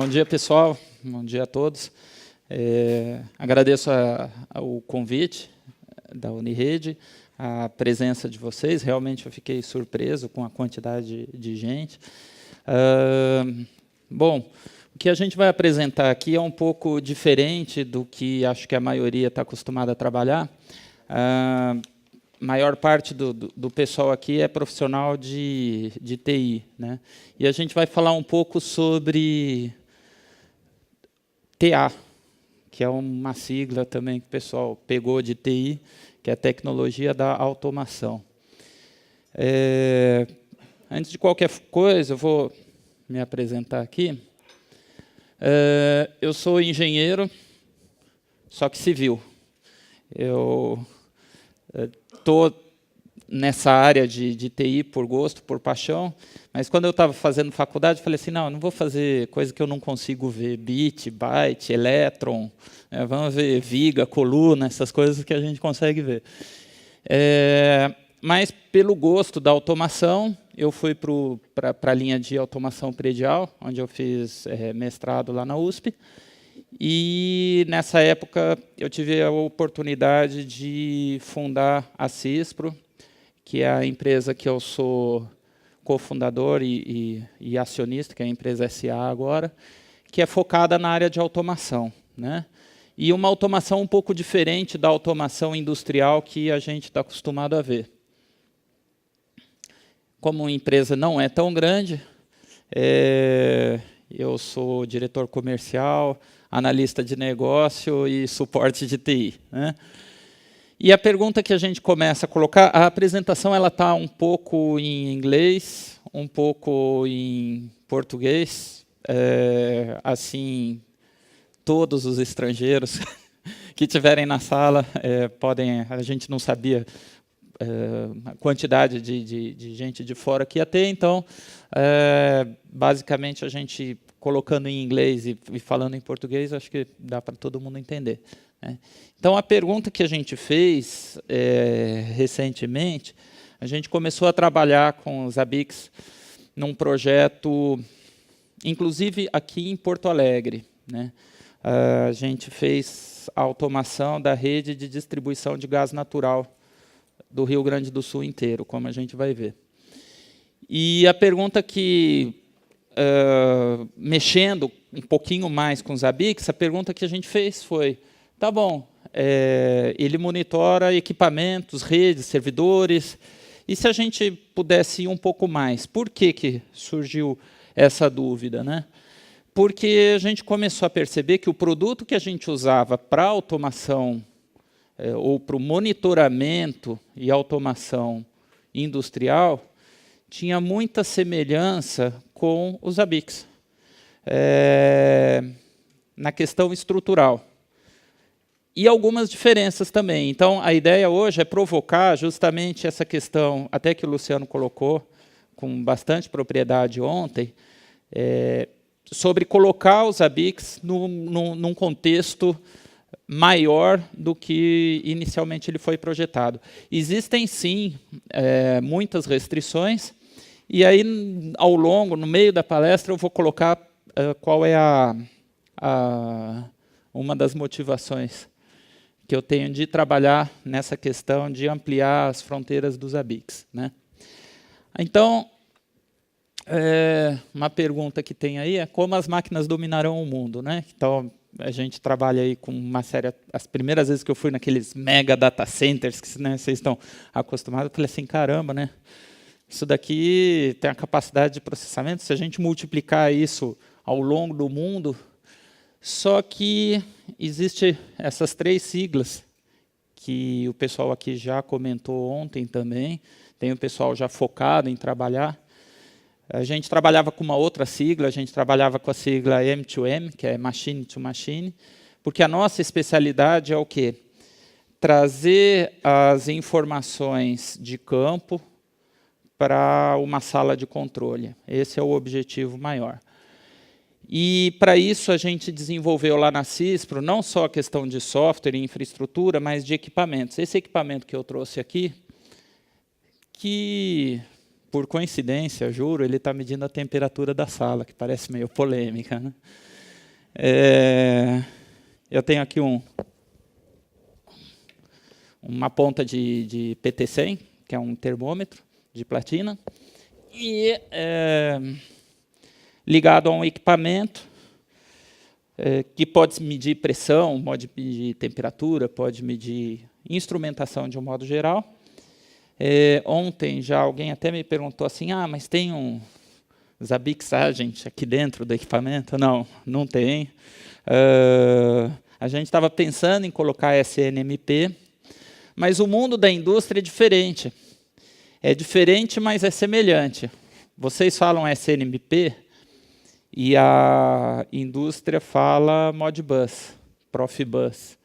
Bom dia, pessoal. Bom dia a todos. Agradeço o convite da Unirede, a presença de vocês. Realmente eu fiquei surpreso com a quantidade de gente. Bom, o que a gente vai apresentar aqui é um pouco diferente do que acho que a maioria está acostumada a trabalhar. Maior parte do pessoal aqui é profissional de TI, né? E a gente vai falar um pouco sobre TA, que é uma sigla também que o pessoal pegou de TI, que é a tecnologia da automação. Antes de qualquer coisa, eu vou me apresentar aqui. Eu sou engenheiro, só que civil. Eu estou nessa área de TI por gosto, por paixão, mas quando eu estava fazendo faculdade, eu falei assim, não vou fazer coisa que eu não consigo ver, bit, byte, elétron, vamos ver viga, coluna, essas coisas que a gente consegue ver. Mas, pelo gosto da automação, eu fui para a linha de automação predial, onde eu fiz mestrado lá na USP, e, nessa época, eu tive a oportunidade de fundar a Cispro, que é a empresa que eu sou cofundador e acionista, que é a empresa SA agora, que é focada na área de automação, né? E uma automação um pouco diferente da automação industrial que a gente está acostumado a ver. Como a empresa não é tão grande, eu sou diretor comercial, analista de negócio e suporte de TI, né? E a pergunta que a gente começa a colocar, a apresentação ela está um pouco em inglês, um pouco em português, assim, todos os estrangeiros que estiverem na sala podem, a gente não sabia a quantidade de gente de fora que ia ter, então, basicamente, a gente colocando em inglês e falando em português, acho que dá para todo mundo entender, né? Então, a pergunta que a gente fez recentemente, a gente começou a trabalhar com os ABICs num projeto, inclusive aqui em Porto Alegre, né? A gente fez a automação da rede de distribuição de gás natural do Rio Grande do Sul inteiro, como a gente vai ver. E a pergunta que, mexendo um pouquinho mais com os ABICs, a pergunta que a gente fez foi, tá bom, ele monitora equipamentos, redes, servidores, e se a gente pudesse ir um pouco mais? Por que surgiu essa dúvida, né? Porque a gente começou a perceber que o produto que a gente usava para automação ou para o monitoramento e automação industrial tinha muita semelhança com os ABICs, na questão estrutural. E algumas diferenças também. Então, a ideia hoje é provocar justamente essa questão, até que o Luciano colocou com bastante propriedade ontem, sobre colocar os ABICs num contexto maior do que inicialmente ele foi projetado. Existem, sim, muitas restrições, e aí, ao longo, no meio da palestra, eu vou colocar qual é uma das motivações que eu tenho de trabalhar nessa questão de ampliar as fronteiras dos ABICs, né? Então, uma pergunta que tem aí é como as máquinas dominarão o mundo, né? Então, a gente trabalha aí com uma série... As primeiras vezes que eu fui naqueles mega data centers, que, né, vocês estão acostumados, eu falei assim, caramba, né? Isso daqui tem a capacidade de processamento, se a gente multiplicar isso ao longo do mundo, só que existe essas 3 siglas, que o pessoal aqui já comentou ontem também, tem o pessoal já focado em trabalhar. A gente trabalhava com uma outra sigla, a gente trabalhava com a sigla M2M, que é Machine to Machine, porque a nossa especialidade é o quê? Trazer as informações de campo para uma sala de controle. Esse é o objetivo maior. E, para isso, a gente desenvolveu lá na Cispro, não só a questão de software e infraestrutura, mas de equipamentos. Esse equipamento que eu trouxe aqui, que, por coincidência, juro, ele está medindo a temperatura da sala, que parece meio polêmica, né? Eu tenho aqui uma ponta de PT100, que é um termômetro de platina, e ligado a um equipamento que pode medir pressão, pode medir temperatura, pode medir instrumentação de um modo geral. Ontem já alguém até me perguntou assim, mas tem um Zabbix Agent aqui dentro do equipamento? Não, não tem. A gente estava pensando em colocar SNMP, mas o mundo da indústria é diferente. É diferente, mas é semelhante. Vocês falam SNMP e a indústria fala Modbus, Profibus.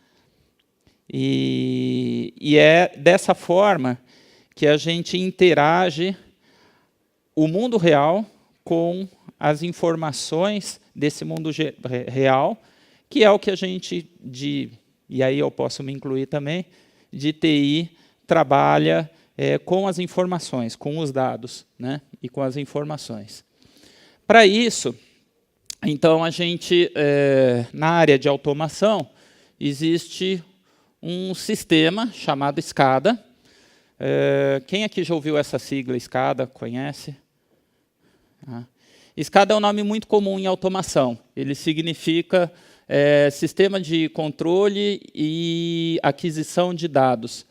E é dessa forma que a gente interage o mundo real com as informações desse mundo real, que é o que a gente, e aí eu posso me incluir também, de TI, trabalha com as informações, com os dados, né, e com as informações. Para isso, então, a gente, na área de automação, existe um sistema chamado SCADA. Quem aqui já ouviu essa sigla SCADA? Conhece? SCADA é um nome muito comum em automação. Ele significa Sistema de Controle e Aquisição de Dados.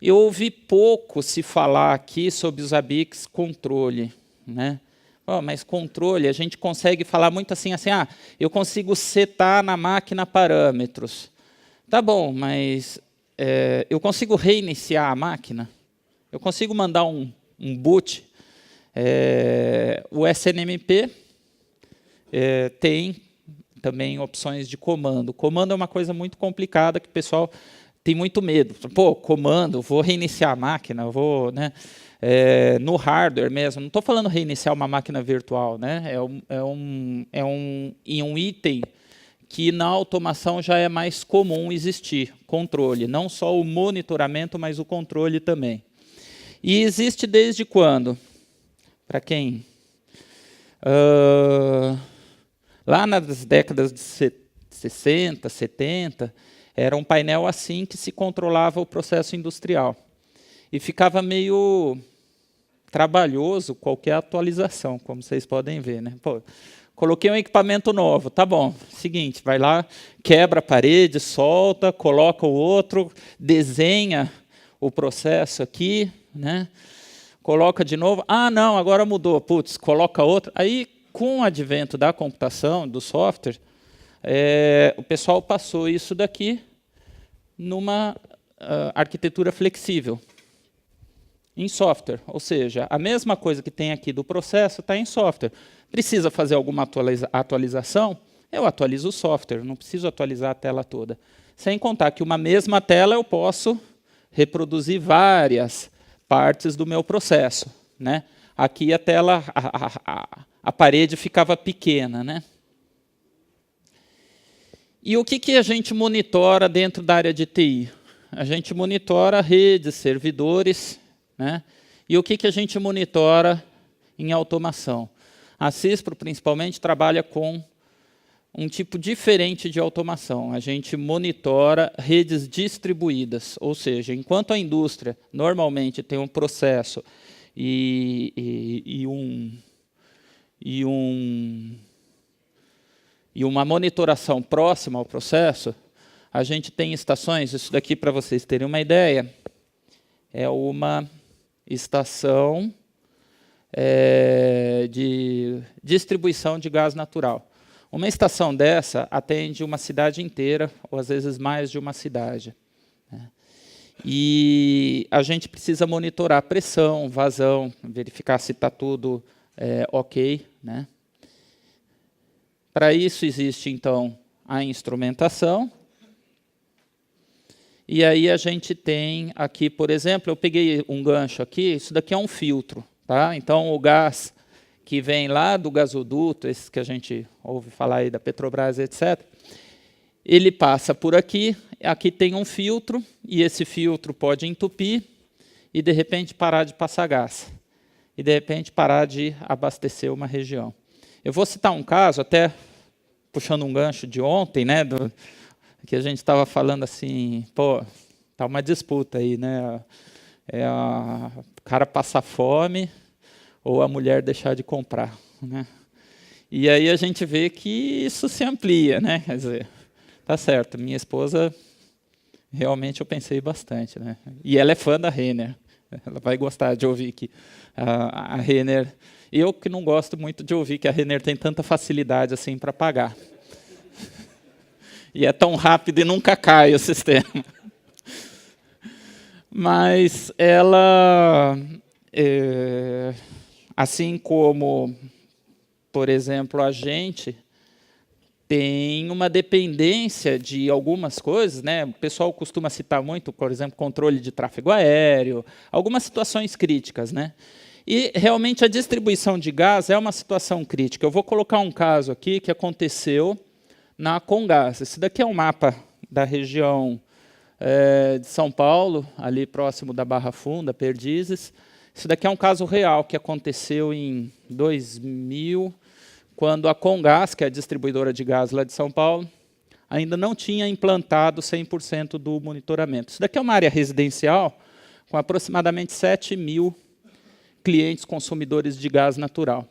Eu ouvi pouco se falar aqui sobre os Zabbix controle, né? Mas controle, a gente consegue falar muito assim, eu consigo setar na máquina parâmetros. Tá bom, mas eu consigo reiniciar a máquina? Eu consigo mandar um boot? O SNMP tem também opções de comando. Comando é uma coisa muito complicada que o pessoal tem muito medo. Pô, comando, vou reiniciar a máquina, vou, né? No hardware mesmo. Não estou falando reiniciar uma máquina virtual, né? É um item que na automação já é mais comum existir, controle. Não só o monitoramento, mas o controle também. E existe desde quando? Para quem? Lá nas décadas de 60, 70, era um painel assim que se controlava o processo industrial. E ficava meio trabalhoso qualquer atualização, como vocês podem ver, né? Pô, coloquei um equipamento novo, tá bom, seguinte, vai lá, quebra a parede, solta, coloca o outro, desenha o processo aqui, né? Coloca de novo, não, agora mudou, putz, coloca outro. Aí, com o advento da computação, do software, o pessoal passou isso daqui numa arquitetura flexível, em software. Ou seja, a mesma coisa que tem aqui do processo está em software. Precisa fazer alguma atualização? Eu atualizo o software, não preciso atualizar a tela toda. Sem contar que uma mesma tela eu posso reproduzir várias partes do meu processo, né? Aqui a tela, a parede ficava pequena, né? E o que a gente monitora dentro da área de TI? A gente monitora redes, servidores, né? E o que a gente monitora em automação? A Cispro, principalmente, trabalha com um tipo diferente de automação. A gente monitora redes distribuídas, ou seja, enquanto a indústria normalmente tem um processo e uma monitoração próxima ao processo, a gente tem estações, isso daqui para vocês terem uma ideia, é uma estação de distribuição de gás natural. Uma estação dessa atende uma cidade inteira, ou às vezes mais de uma cidade, né? E a gente precisa monitorar pressão, vazão, verificar se está tudo ok, né? Para isso existe, então, a instrumentação. E aí a gente tem aqui, por exemplo, eu peguei um gancho aqui, isso daqui é um filtro, tá? Então, o gás que vem lá do gasoduto, esses que a gente ouve falar aí da Petrobras, etc., ele passa por aqui, aqui tem um filtro, e esse filtro pode entupir e, de repente, parar de passar gás. E, de repente, parar de abastecer uma região. Eu vou citar um caso, até puxando um gancho de ontem, né, que a gente estava falando assim, pô, tá uma disputa aí, né? O cara passar fome ou a mulher deixar de comprar, né? E aí a gente vê que isso se amplia, né? Quer dizer, tá certo, minha esposa, realmente eu pensei bastante, né? E ela é fã da Renner. Ela vai gostar de ouvir que a Renner... Eu que não gosto muito de ouvir que a Renner tem tanta facilidade assim para pagar. E é tão rápido e nunca cai o sistema. Mas ela, assim como, por exemplo, a gente tem uma dependência de algumas coisas, né? O pessoal costuma citar muito, por exemplo, controle de tráfego aéreo, algumas situações críticas, né? E realmente a distribuição de gás é uma situação crítica. Eu vou colocar um caso aqui que aconteceu na Comgás. Esse daqui é um mapa da região de São Paulo, ali próximo da Barra Funda, Perdizes. Isso daqui é um caso real que aconteceu em 2000, quando a Comgás, que é a distribuidora de gás lá de São Paulo, ainda não tinha implantado 100% do monitoramento. Isso daqui é uma área residencial com aproximadamente 7.000 clientes consumidores de gás natural.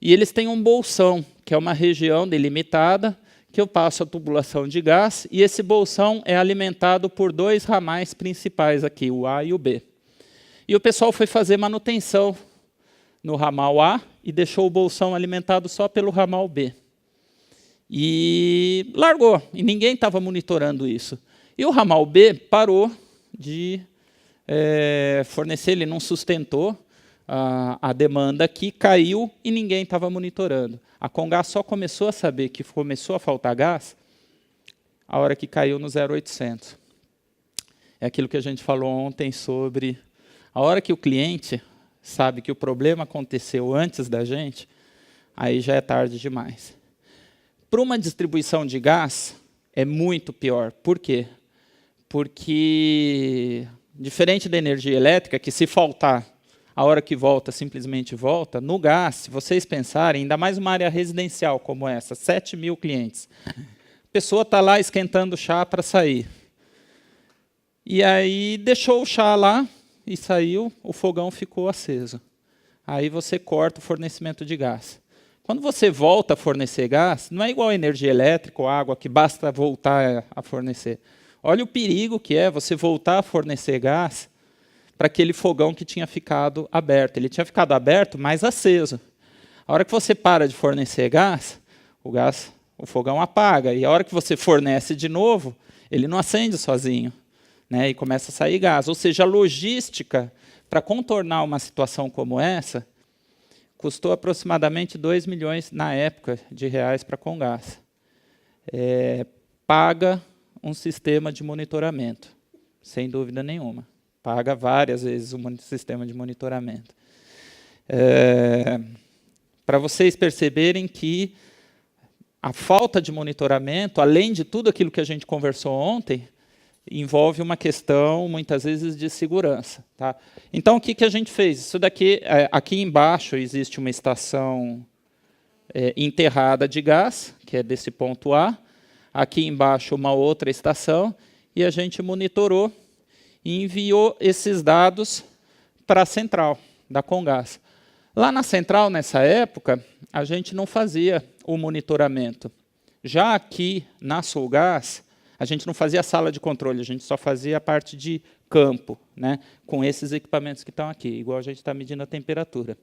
E eles têm um bolsão, que é uma região delimitada, que eu passo a tubulação de gás, e esse bolsão é alimentado por 2 ramais principais aqui, o A e o B. E o pessoal foi fazer manutenção no ramal A e deixou o bolsão alimentado só pelo ramal B. E largou, e ninguém estava monitorando isso. E o ramal B parou de fornecer, ele não sustentou a demanda aqui, caiu e ninguém estava monitorando. A Comgás só começou a saber que começou a faltar gás a hora que caiu no 0800. É aquilo que a gente falou ontem sobre a hora que o cliente sabe que o problema aconteceu antes da gente, aí já é tarde demais. Para uma distribuição de gás, é muito pior. Por quê? Porque, diferente da energia elétrica, que se faltar, a hora que volta, simplesmente volta, no gás, se vocês pensarem, ainda mais uma área residencial como essa, 7.000 clientes, a pessoa está lá esquentando o chá para sair. E aí deixou o chá lá e saiu, o fogão ficou aceso. Aí você corta o fornecimento de gás. Quando você volta a fornecer gás, não é igual a energia elétrica ou água, que basta voltar a fornecer. Olha o perigo que é você voltar a fornecer gás para aquele fogão que tinha ficado aberto. Ele tinha ficado aberto, mas aceso. A hora que você para de fornecer gás, o fogão apaga. E a hora que você fornece de novo, ele não acende sozinho, né? E começa a sair gás. Ou seja, a logística para contornar uma situação como essa custou aproximadamente 2 milhões na época de reais para a Comgás. Paga um sistema de monitoramento, sem dúvida nenhuma. Paga várias vezes o sistema de monitoramento. Para vocês perceberem que a falta de monitoramento, além de tudo aquilo que a gente conversou ontem, envolve uma questão, muitas vezes, de segurança. Tá? Então, o que a gente fez? Isso daqui, aqui embaixo existe uma estação enterrada de gás, que é desse ponto A. Aqui embaixo, uma outra estação, e a gente monitorou e enviou esses dados para a central da Comgás. Lá na central, nessa época, a gente não fazia o monitoramento. Já aqui, na Sulgás, a gente não fazia a sala de controle, a gente só fazia a parte de campo, né, com esses equipamentos que estão aqui, igual a gente está medindo a temperatura.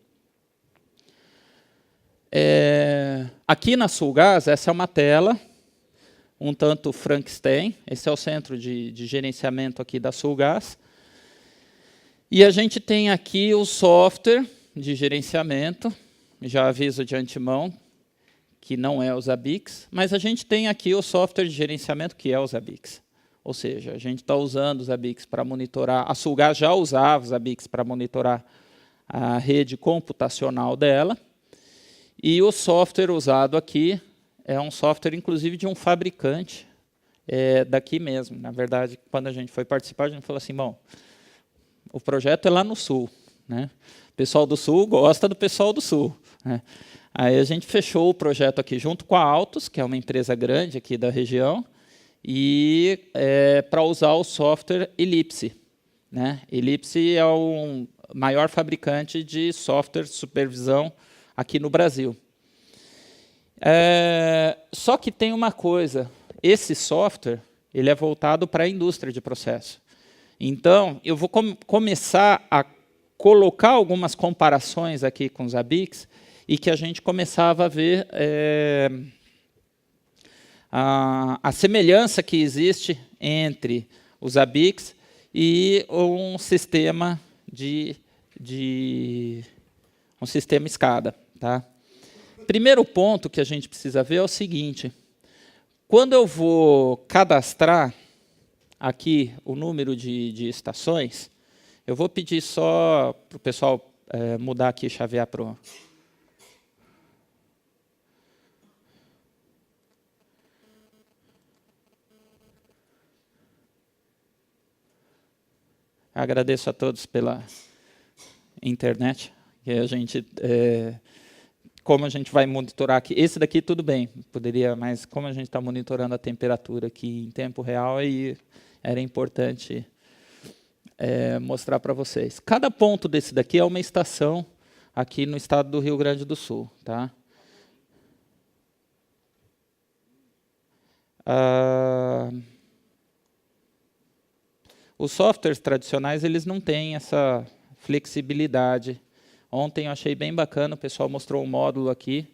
Aqui na Sulgás, essa é uma tela, um tanto Frankenstein, esse é o centro de gerenciamento aqui da Sulgás. E a gente tem aqui o software de gerenciamento, já aviso de antemão, que não é o Zabbix, mas a gente tem aqui o software de gerenciamento que é o Zabbix. Ou seja, a gente está usando o Zabbix para monitorar, a Sulgás já usava o Zabbix para monitorar a rede computacional dela, e o software usado aqui é um software, inclusive, de um fabricante daqui mesmo. Na verdade, quando a gente foi participar, a gente falou assim, bom, o projeto é lá no Sul, né? O pessoal do Sul gosta do pessoal do Sul, né? Aí a gente fechou o projeto aqui junto com a Altos, que é uma empresa grande aqui da região, e para usar o software Ellipse, né? Ellipse é o maior fabricante de software de supervisão aqui no Brasil. Só que tem uma coisa, esse software ele é voltado para a indústria de processo. Então, eu vou começar a colocar algumas comparações aqui com os Zabbix e que a gente começava a ver a semelhança que existe entre os Zabbix e um sistema um sistema SCADA, tá? Primeiro ponto que a gente precisa ver é o seguinte: quando eu vou cadastrar aqui o número de estações, eu vou pedir só para o pessoal mudar aqui, chavear para o... Agradeço a todos pela internet, que a gente... como a gente vai monitorar aqui, esse daqui tudo bem, poderia, mas como a gente está monitorando a temperatura aqui em tempo real, aí era importante mostrar para vocês. Cada ponto desse daqui é uma estação aqui no estado do Rio Grande do Sul, tá? Os softwares tradicionais eles não têm essa flexibilidade. Ontem eu achei bem bacana, o pessoal mostrou um módulo aqui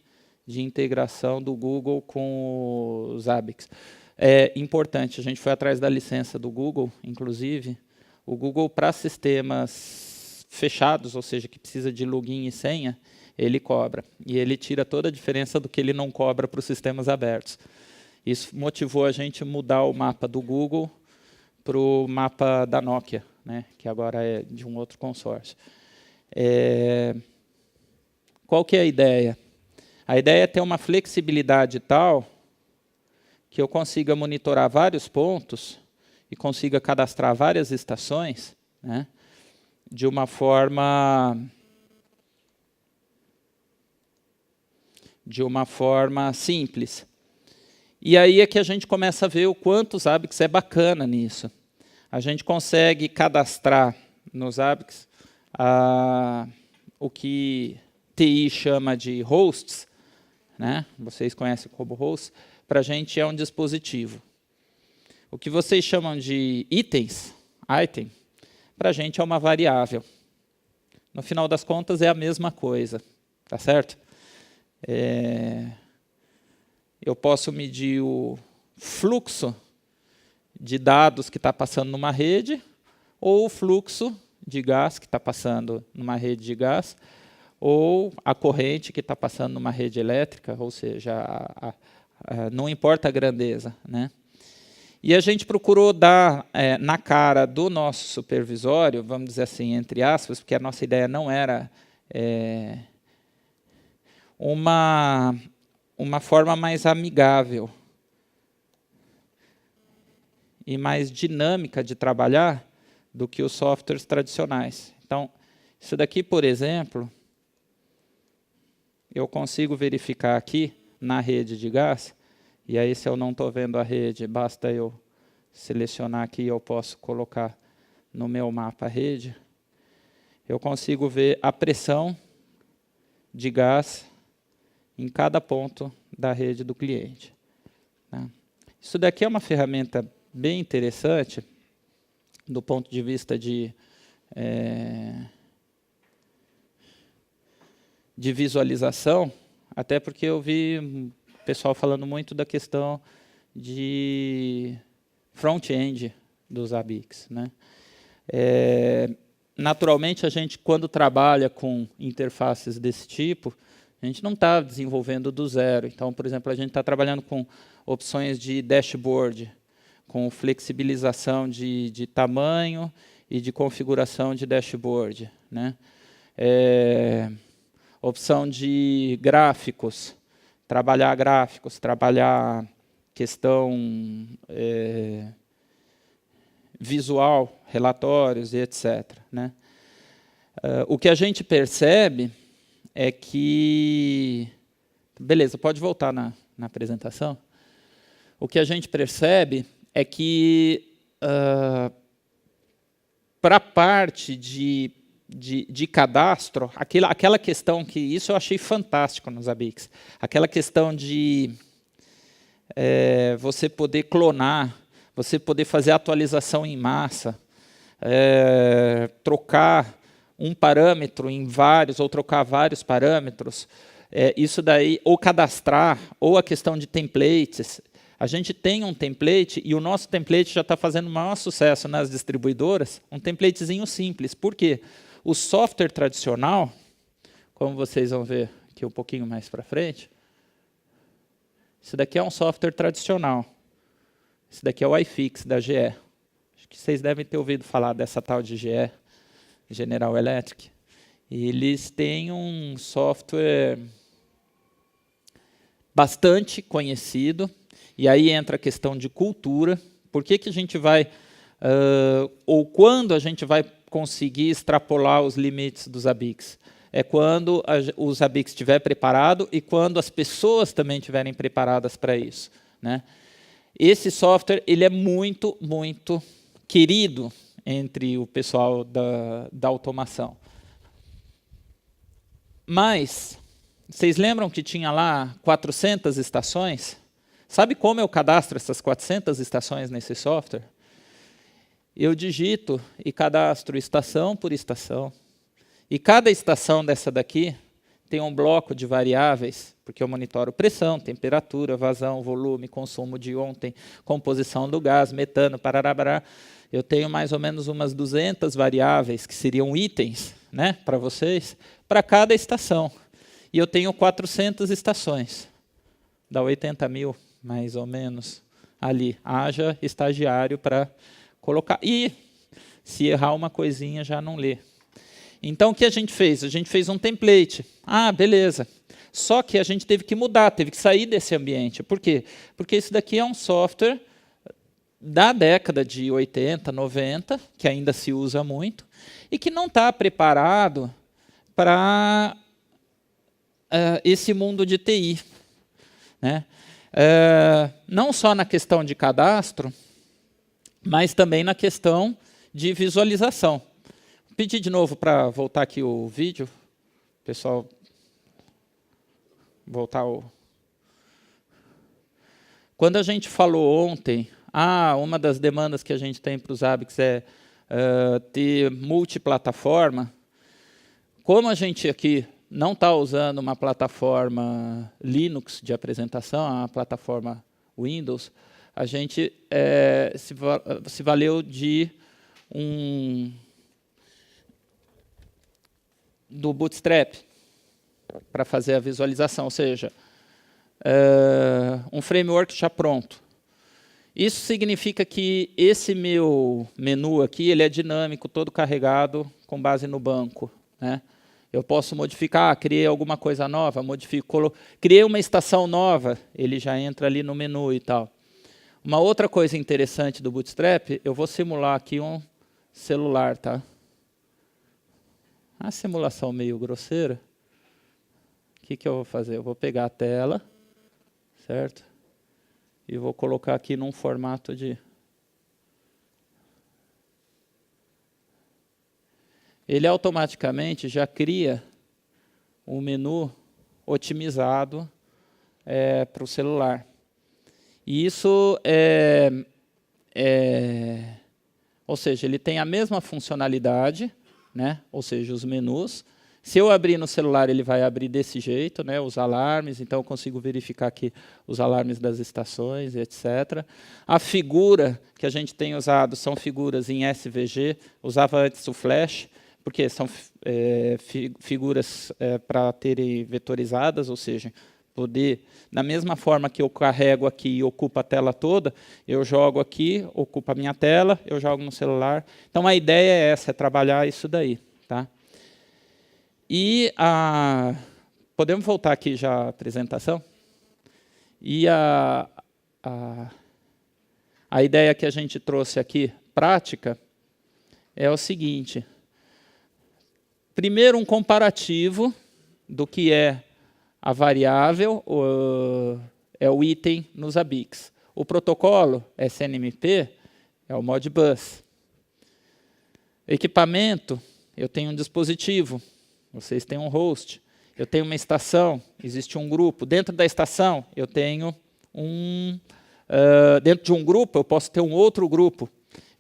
de integração do Google com os Zabbix. É importante, a gente foi atrás da licença do Google, inclusive. O Google, para sistemas fechados, ou seja, que precisa de login e senha, ele cobra. E ele tira toda a diferença do que ele não cobra para os sistemas abertos. Isso motivou a gente a mudar o mapa do Google para o mapa da Nokia, né, que agora é de um outro consórcio. Qual que é a ideia? A ideia é ter uma flexibilidade tal que eu consiga monitorar vários pontos e consiga cadastrar várias estações, né, de uma forma simples. E aí é que a gente começa a ver o quanto os Zabbix é bacana nisso. A gente consegue cadastrar nos Zabbix o que TI chama de hosts, né? Vocês conhecem como hosts, para a gente é um dispositivo. O que vocês chamam de itens, item, para a gente é uma variável. No final das contas é a mesma coisa, tá certo? Eu posso medir o fluxo de dados que está passando numa rede, ou o fluxo de gás que está passando numa rede de gás, ou a corrente que está passando numa rede elétrica, ou seja, não importa a grandeza, né? E a gente procurou dar na cara do nosso supervisório, vamos dizer assim, entre aspas, porque a nossa ideia não era uma forma mais amigável e mais dinâmica de trabalhar do que os softwares tradicionais. Então, isso daqui, por exemplo, eu consigo verificar aqui na rede de gás, e aí se eu não estou vendo a rede, basta eu selecionar aqui, eu posso colocar no meu mapa a rede, eu consigo ver a pressão de gás em cada ponto da rede do cliente, né? Isso daqui é uma ferramenta bem interessante do ponto de vista de visualização, até porque eu vi o pessoal falando muito da questão de front-end dos Zabbix, né? Naturalmente, a gente, quando trabalha com interfaces desse tipo, a gente não está desenvolvendo do zero. Então, por exemplo, a gente está trabalhando com opções de dashboard, com flexibilização de tamanho e de configuração de dashboard, né? Opção de gráficos, trabalhar questão visual, relatórios e etc., né? O que a gente percebe é que beleza, pode voltar na apresentação. O que a gente percebe é que, para a parte de cadastro, aquela questão que... Isso eu achei fantástico nos Zabbix. Aquela questão de você poder clonar, você poder fazer atualização em massa, trocar um parâmetro em vários, ou trocar vários parâmetros, isso daí, ou cadastrar, ou a questão de templates. A gente tem um template, e o nosso template já está fazendo o maior sucesso nas distribuidoras, um templatezinho simples. Por quê? O software tradicional, como vocês vão ver aqui um pouquinho mais para frente, isso daqui é um software tradicional. Esse daqui é o iFix, da GE. Acho que vocês devem ter ouvido falar dessa tal de GE, General Electric. Eles têm um software bastante conhecido, e aí entra a questão de cultura. Por que a gente vai, ou quando a gente vai conseguir extrapolar os limites dos Zabbix? É quando o Zabbix estiver preparado e quando as pessoas também estiverem preparadas para isso, né? Esse software ele é muito, muito querido entre o pessoal da automação. Mas, vocês lembram que tinha lá 400 estações? Sabe como eu cadastro essas 400 estações nesse software? Eu digito e cadastro estação por estação. E cada estação dessa daqui tem um bloco de variáveis, porque eu monitoro pressão, temperatura, vazão, volume, consumo de ontem, composição do gás, metano, parará. Eu tenho mais ou menos umas 200 variáveis, que seriam itens, né, para vocês, para cada estação. E eu tenho 400 estações. Dá 80 mil, mais ou menos, ali. Haja estagiário para colocar. E, se errar uma coisinha, já não lê. Então, o que a gente fez? A gente fez um template. Ah, beleza. Só que a gente teve que mudar, teve que sair desse ambiente. Por quê? Porque isso daqui é um software da década de 80, 90, que ainda se usa muito, e que não está preparado para esse mundo de TI. Né? Não só na questão de cadastro, mas também na questão de visualização. Vou pedir de novo para voltar aqui o vídeo, pessoal, voltar o... Quando a gente falou ontem, uma das demandas que a gente tem para os Zabbix é ter multiplataforma. Como a gente aqui não está usando uma plataforma Linux de apresentação, a plataforma Windows, a gente se valeu do Bootstrap para fazer a visualização, ou seja, um framework já pronto. Isso significa que esse meu menu aqui ele é dinâmico, todo carregado com base no banco, né? Eu posso modificar, criei alguma coisa nova, modifico, criei uma estação nova, ele já entra ali no menu e tal. Uma outra coisa interessante do Bootstrap, eu vou simular aqui um celular, tá? A simulação meio grosseira. O que eu vou fazer? Eu vou pegar a tela, certo? E vou colocar aqui num formato de... Ele automaticamente já cria um menu otimizado para o celular. E isso ou seja, ele tem a mesma funcionalidade, né? Ou seja, os menus. Se eu abrir no celular, ele vai abrir desse jeito, né? Os alarmes, então eu consigo verificar aqui os alarmes das estações, etc. A figura que a gente tem usado são figuras em SVG, usava antes o Flash, porque são figuras para terem vetorizadas, ou seja, poder, da mesma forma que eu carrego aqui e ocupo a tela toda, eu jogo aqui, ocupo a minha tela, eu jogo no celular. Então, a ideia é essa, é trabalhar isso daí. Tá? E podemos voltar aqui já à apresentação? E a ideia que a gente trouxe aqui, prática, é o seguinte. Primeiro, um comparativo do que é A variável é o item nos ABICs. O protocolo, SNMP, é o Modbus. Equipamento, eu tenho um dispositivo, vocês têm um host. Eu tenho uma estação, existe um grupo. Dentro da estação, eu tenho dentro de um grupo, eu posso ter um outro grupo.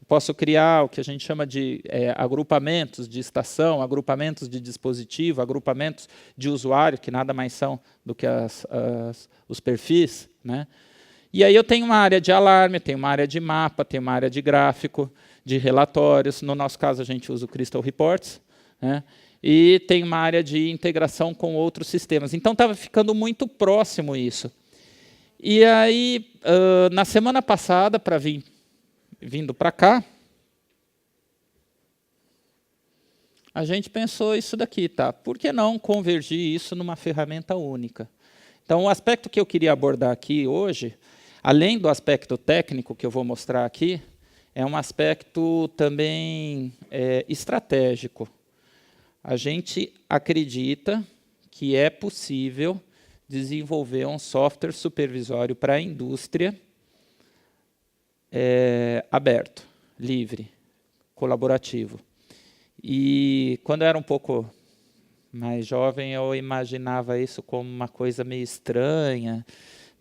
Eu posso criar o que a gente chama de agrupamentos de estação, agrupamentos de dispositivo, agrupamentos de usuário, que nada mais são do que os perfis, né? E aí eu tenho uma área de alarme, tenho uma área de mapa, tenho uma área de gráfico, de relatórios. No nosso caso, a gente usa o Crystal Reports, né? E tem uma área de integração com outros sistemas. Então, estava ficando muito próximo isso. E aí, na semana passada, vindo para cá, a gente pensou isso daqui, tá? Por que não convergir isso numa ferramenta única? Então, o aspecto que eu queria abordar aqui hoje, além do aspecto técnico que eu vou mostrar aqui, é um aspecto também estratégico. A gente acredita que é possível desenvolver um software supervisório para a indústria aberto, livre, colaborativo. E quando eu era um pouco mais jovem, eu imaginava isso como uma coisa meio estranha,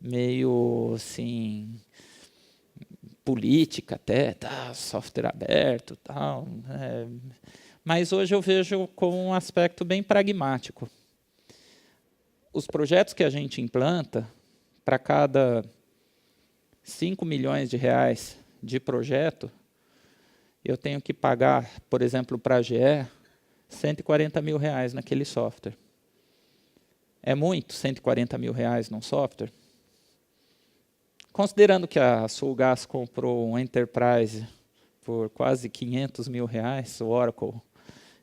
meio assim, política até, tá, software aberto, tal. Mas hoje eu vejo como um aspecto bem pragmático. Os projetos que a gente implanta, para cada 5 milhões de reais de projeto, eu tenho que pagar, por exemplo, para a GE, 140 mil reais naquele software. É muito 140 mil reais num software? Considerando que a Sulgás comprou um Enterprise por quase 500 mil reais, o Oracle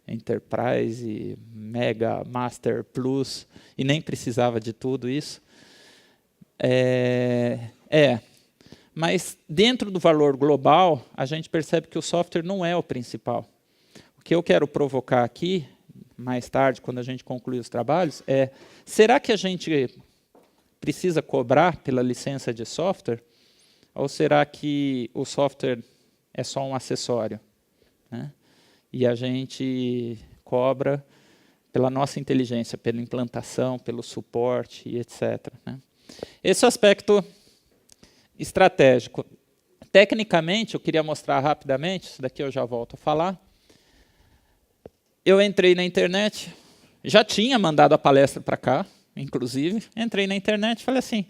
Enterprise, Mega, Master Plus, e nem precisava de tudo isso. Mas dentro do valor global, a gente percebe que o software não é o principal. O que eu quero provocar aqui, mais tarde, quando a gente concluir os trabalhos, será que a gente precisa cobrar pela licença de software? Ou será que o software é só um acessório, né? E a gente cobra pela nossa inteligência, pela implantação, pelo suporte e etc., né? Esse é o aspecto estratégico. Tecnicamente, eu queria mostrar rapidamente, isso daqui eu já volto a falar. Eu entrei na internet, já tinha mandado a palestra para cá, inclusive, entrei na internet e falei assim,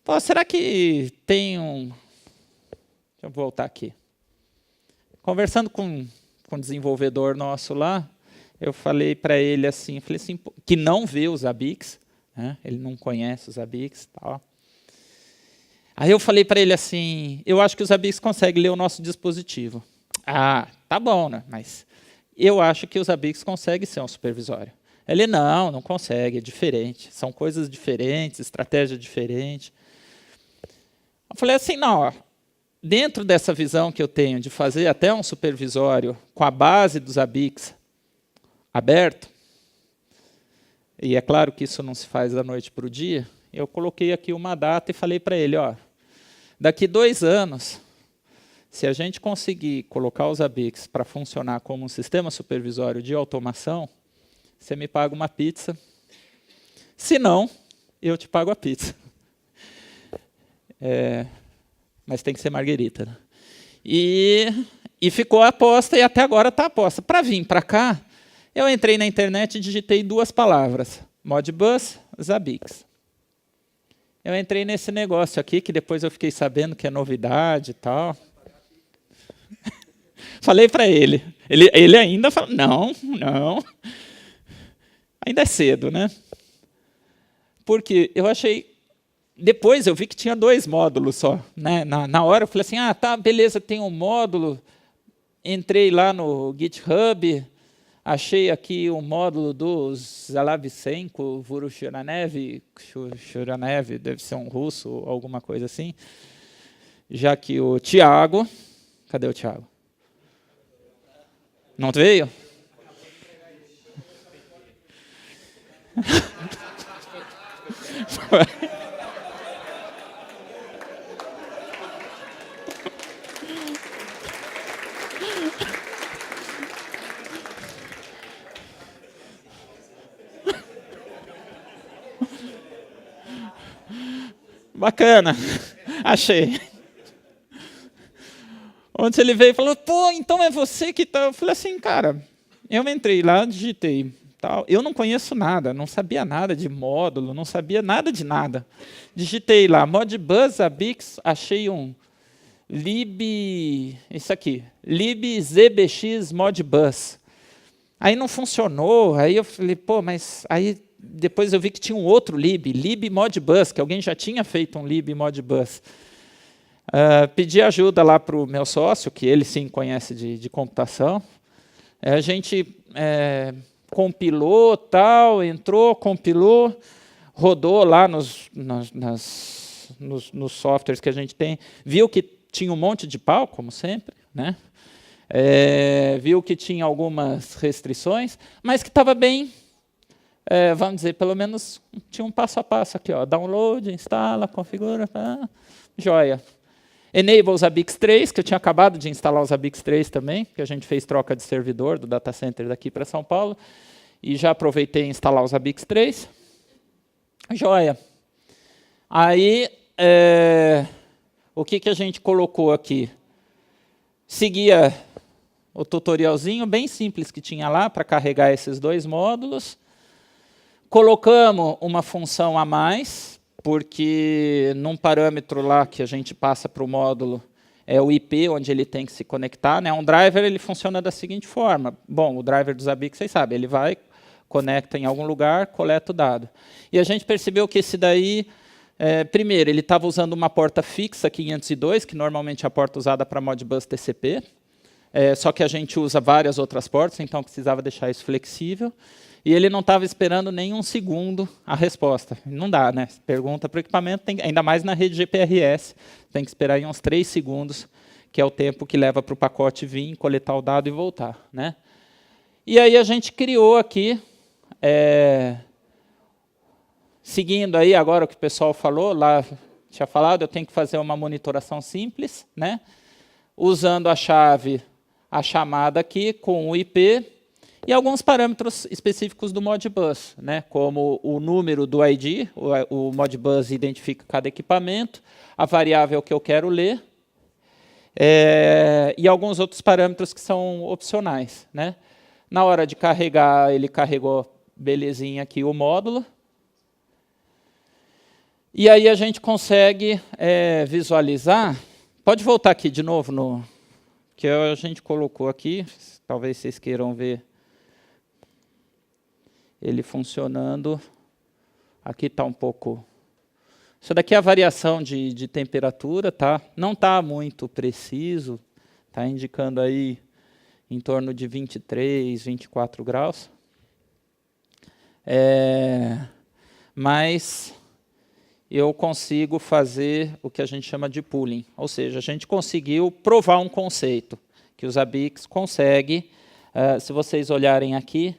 pô, será que tem um... Deixa eu voltar aqui. Conversando com um desenvolvedor nosso lá, eu falei para ele assim, que não vê os ABICs, né? Ele não conhece os ABICs, tal. Aí eu falei para ele assim, eu acho que os ABICs conseguem ler o nosso dispositivo. Ah, tá bom, né? Mas eu acho que os ABICs conseguem ser um supervisório. Ele, não consegue, é diferente. São coisas diferentes, estratégia diferente. Eu falei assim, não, ó, dentro dessa visão que eu tenho de fazer até um supervisório com a base dos ABICs aberto, e é claro que isso não se faz da noite para o dia, eu coloquei aqui uma data e falei para ele, ó, daqui 2 anos, se a gente conseguir colocar os ABICs para funcionar como um sistema supervisório de automação, você me paga uma pizza. Se não, eu te pago a pizza. Mas tem que ser marguerita, né? E ficou a aposta, e até agora está a aposta. Para vir para cá, eu entrei na internet e digitei 2 palavras, Modbus, ABICs. Eu entrei nesse negócio aqui, que depois eu fiquei sabendo que é novidade e tal. Falei para ele. Ele ainda falou, não. Ainda é cedo, né? Porque eu achei... Depois eu vi que tinha 2 módulos só, né? Na hora eu falei assim, tá, beleza, tem um módulo. Entrei lá no GitHub, achei aqui um módulo do Zalavisenko Vurushiranev, deve ser um russo ou alguma coisa assim. Já que o Tiago... Cadê o Tiago? Não veio? Bacana, achei. Onde ele veio e falou, pô, então é você que tá... Eu falei assim, cara, eu entrei lá, digitei, tal. Eu não conheço nada, não sabia nada de módulo, não sabia nada de nada. Digitei lá, Modbus, Abix, achei um lib, isso aqui, libzbx Modbus. Aí não funcionou, aí eu falei, pô, mas aí depois eu vi que tinha um outro libmodbus, que alguém já tinha feito um libmodbus. Pedi ajuda lá para o meu sócio, que ele sim conhece de computação. A gente compilou, tal, entrou, compilou, rodou lá nos softwares que a gente tem, viu que tinha um monte de pau, como sempre, né? Viu que tinha algumas restrições, mas que estava bem, vamos dizer, pelo menos tinha um passo a passo aqui, ó, download, instala, configura, joia. Enable os Abix 3, que eu tinha acabado de instalar os Abix 3 também, que a gente fez troca de servidor do data center daqui para São Paulo, e já aproveitei e instalar os Abix 3. Joia. Aí, o que a gente colocou aqui? Seguia o tutorialzinho bem simples que tinha lá para carregar esses dois módulos. Colocamos uma função a mais, porque num parâmetro lá que a gente passa para o módulo é o IP onde ele tem que se conectar, né? Um driver ele funciona da seguinte forma. Bom, o driver dos Abix, vocês sabem, ele vai, conecta em algum lugar, coleta o dado. E a gente percebeu que esse daí, primeiro, ele estava usando uma porta fixa 502, que normalmente é a porta usada para Modbus TCP, só que a gente usa várias outras portas, então precisava deixar isso flexível. E ele não estava esperando nem um segundo a resposta. Não dá, né? Pergunta para o equipamento, ainda mais na rede GPRS, tem que esperar aí uns 3 segundos, que é o tempo que leva para o pacote vir, coletar o dado e voltar, né? E aí a gente criou aqui, seguindo aí agora o que o pessoal falou, lá tinha falado, eu tenho que fazer uma monitoração simples, né? Usando a chave, a chamada aqui com o IP, e alguns parâmetros específicos do Modbus, né, como o número do ID, o Modbus identifica cada equipamento, a variável que eu quero ler, e alguns outros parâmetros que são opcionais, né. Na hora de carregar, ele carregou belezinha aqui o módulo. E aí a gente consegue visualizar. Pode voltar aqui de novo no que a gente colocou aqui, talvez vocês queiram ver ele funcionando. Aqui está um pouco... Isso daqui é a variação de temperatura, tá? Não está muito preciso, está indicando aí em torno de 23, 24 graus. Mas eu consigo fazer o que a gente chama de pooling, ou seja, a gente conseguiu provar um conceito, que os Abix conseguem, se vocês olharem aqui,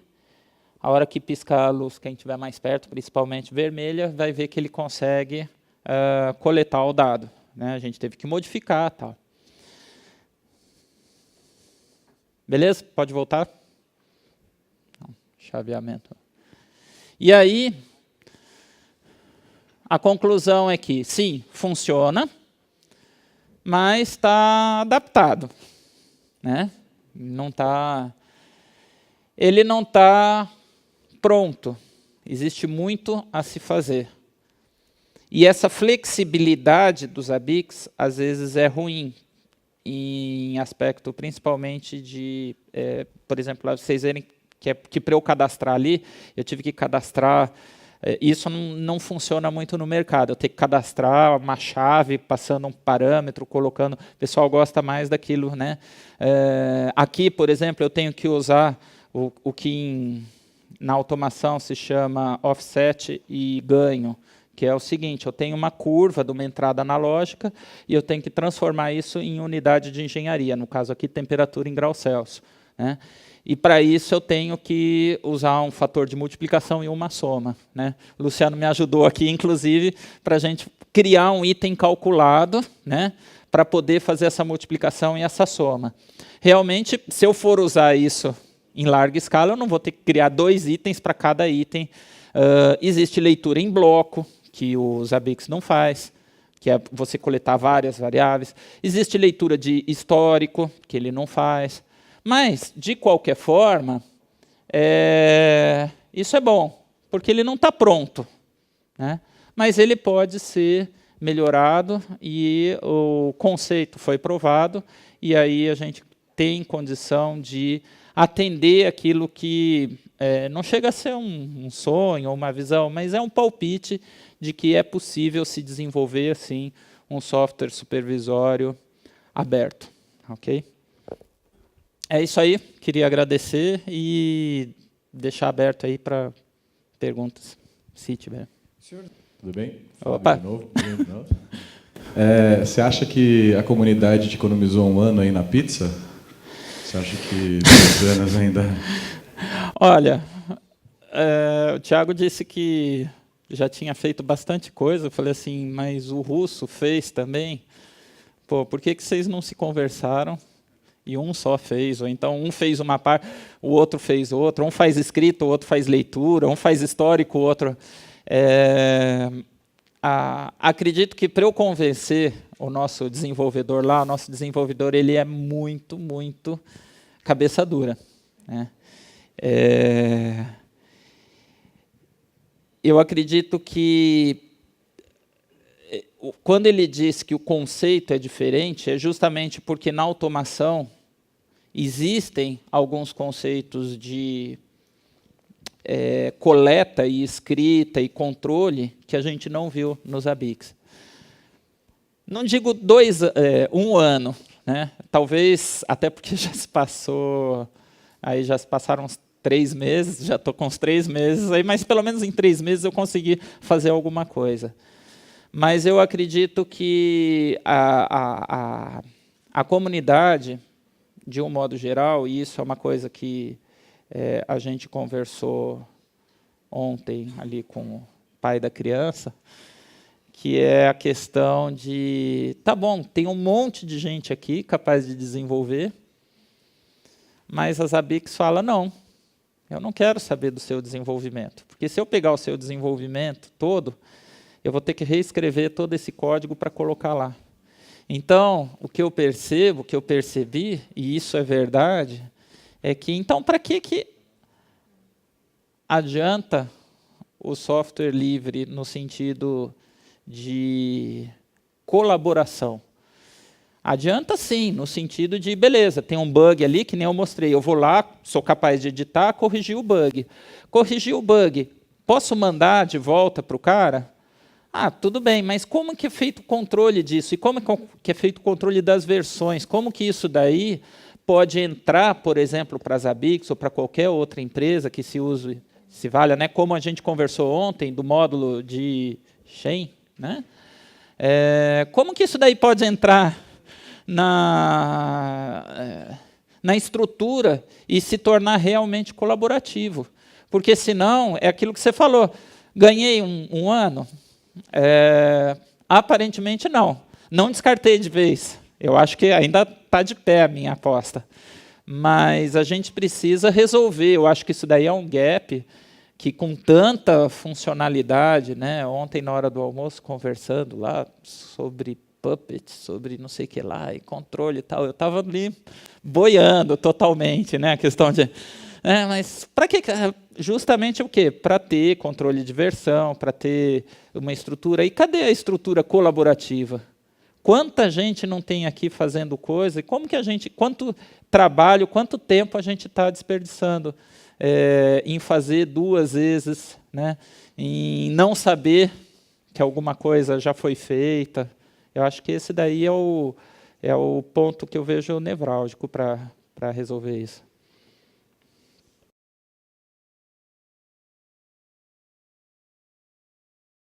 a hora que piscar a luz, quem estiver mais perto, principalmente vermelha, vai ver que ele consegue coletar o dado, né? A gente teve que modificar, tal. Beleza? Pode voltar? Não, chaveamento. E aí, a conclusão é que, sim, funciona, mas está adaptado, né? Ele não está pronto. Existe muito a se fazer. E essa flexibilidade dos Abix, às vezes, é ruim, em aspecto principalmente de, por exemplo, vocês verem que para eu cadastrar ali, eu tive que cadastrar. Isso não funciona muito no mercado. Eu tenho que cadastrar uma chave, passando um parâmetro, colocando... O pessoal gosta mais daquilo, né? Aqui, por exemplo, eu tenho que usar o que na automação se chama offset e ganho, que é o seguinte, eu tenho uma curva de uma entrada analógica e eu tenho que transformar isso em unidade de engenharia, no caso aqui, temperatura em graus Celsius. né? E, para isso, eu tenho que usar um fator de multiplicação e uma soma, né? O Luciano me ajudou aqui, inclusive, para a gente criar um item calculado, né? Para poder fazer essa multiplicação e essa soma. Realmente, se eu for usar isso em larga escala, eu não vou ter que criar 2 itens para cada item. Existe leitura em bloco, que o Zabbix não faz, que é você coletar várias variáveis. Existe leitura de histórico, que ele não faz. Mas, de qualquer forma, isso é bom, porque ele não está pronto, né? Mas ele pode ser melhorado e o conceito foi provado, e aí a gente tem condição de atender aquilo que não chega a ser um sonho ou uma visão, mas é um palpite de que é possível se desenvolver assim, um software supervisório aberto. Ok? É isso aí, queria agradecer e deixar aberto aí para perguntas, se tiver. Senhor, tudo bem? Opa. De novo. Você acha que a comunidade te economizou 1 ano aí na pizza? Você acha que 2 anos ainda... Olha, o Thiago disse que já tinha feito bastante coisa. Eu falei assim, mas o russo fez também. Pô, por que vocês não se conversaram? E um só fez, ou então um fez uma parte, o outro fez outra, um faz escrito, o outro faz leitura, um faz histórico, o outro... acredito que para eu convencer o nosso desenvolvedor lá, o nosso desenvolvedor ele é muito, muito cabeça dura, né? Eu acredito que quando ele diz que o conceito é diferente, é justamente porque na automação existem alguns conceitos de coleta e escrita e controle que a gente não viu nos Zabbix. Não digo 1 ano, né? Talvez, até porque já se passou, aí já se passaram uns 3 meses, já estou com uns 3 meses, aí, mas pelo menos em 3 meses eu consegui fazer alguma coisa. Mas eu acredito que a comunidade, de um modo geral, e isso é uma coisa que a gente conversou ontem ali com o pai da criança, que é a questão de, tá bom, tem um monte de gente aqui capaz de desenvolver, mas a Zabbix fala, não, eu não quero saber do seu desenvolvimento, porque se eu pegar o seu desenvolvimento todo, eu vou ter que reescrever todo esse código para colocar lá. Então, o que eu percebo, o que eu percebi, e isso é verdade, é que, então, para que adianta o software livre no sentido de colaboração? Adianta sim, no sentido de, beleza, tem um bug ali, que nem eu mostrei, eu vou lá, sou capaz de editar, corrigir o bug. Corrigir o bug, posso mandar de volta para o cara? Tudo bem, mas como que é feito o controle disso? E como que é feito o controle das versões? Como que isso daí pode entrar, por exemplo, para a Zabbix ou para qualquer outra empresa que se use, se valha, né? Como a gente conversou ontem do módulo de Shen, né? Como que isso daí pode entrar na estrutura e se tornar realmente colaborativo? Porque senão, é aquilo que você falou, ganhei um ano... aparentemente não. Não descartei de vez. Eu acho que ainda está de pé a minha aposta. Mas a gente precisa resolver. Eu acho que isso daí é um gap que, com tanta funcionalidade, né? Ontem, na hora do almoço, conversando lá sobre Puppet, sobre não sei o que lá, e controle e tal, eu estava ali boiando totalmente, né? A questão de... mas para que... Justamente o quê? Para ter controle de versão, para ter uma estrutura. E cadê a estrutura colaborativa? Quanta gente não tem aqui fazendo coisa? E como que quanto trabalho, quanto tempo a gente está desperdiçando em fazer 2 vezes, né? Em não saber que alguma coisa já foi feita? Eu acho que esse daí é o ponto que eu vejo nevrálgico para resolver isso.